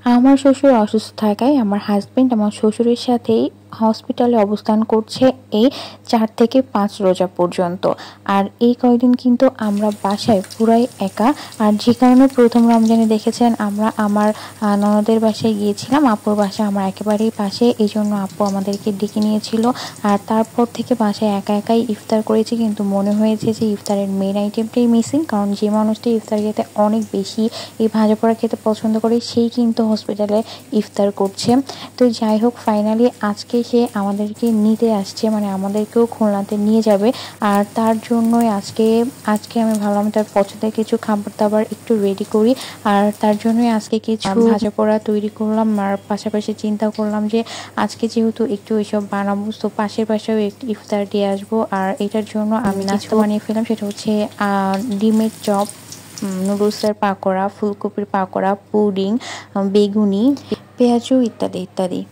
আমার শ্বশুর অসুস্থ থাকায় আমার হাজবেন্ড আমার শ্বশুরের সাথেই হসপিটালে অবস্থান করছে এই 4 থেকে 5 রোজা পর্যন্ত। আর এই কয়দিন কিন্তু আমরা বাসায় পুরাই একা। আর যে কারণে প্রথম রমজানে দেখেছেন আমরা আমার ননদের বাসায় গিয়েছিলাম, আপুর বাসা আমার একেবারেই পাশে, এই জন্য আপু আমাদেরকে ডেকে নিয়েছিল। আর তারপর থেকে বাসায় একা একাই ইফতার করেছি, কিন্তু মনে হয়েছে যে ইফতারের মেন আইটেমটাই মিসিং। কারণ যে মানুষটা ইফতার খেতে অনেক বেশি এই ভাজা পোড়া খেতে পছন্দ করে সেই কিন্তু হসপিটালে ইফতার করছে। তো যাই হোক, ফাইনালি আজকে সে আমাদেরকে নিতে আসছে, মানে আমাদেরকেও খুলনাতে নিয়ে যাবে। আর তার জন্যই আজকে আমি ভাবলাম তার পছন্দের কিছু খাবার দাবার একটু রেডি করি। আর তার জন্যই আজকে কিছু ভাজা পোড়া তৈরি করলাম। আর পাশাপাশি চিন্তা করলাম যে আজকে যেহেতু একটু এইসব বানাবো, তো পাশের পাশেও একটু ইফতার দিয়ে আসবো। আর এটার জন্য আমি নাস্তা বানিয়ে ফেললাম, সেটা হচ্ছে ডিমের চপ, নুডলসের পাকোড়া, ফুলকপির পাকোড়া, পুডিং, বেগুনি, পেঁয়াজু ইত্যাদি ইত্যাদি।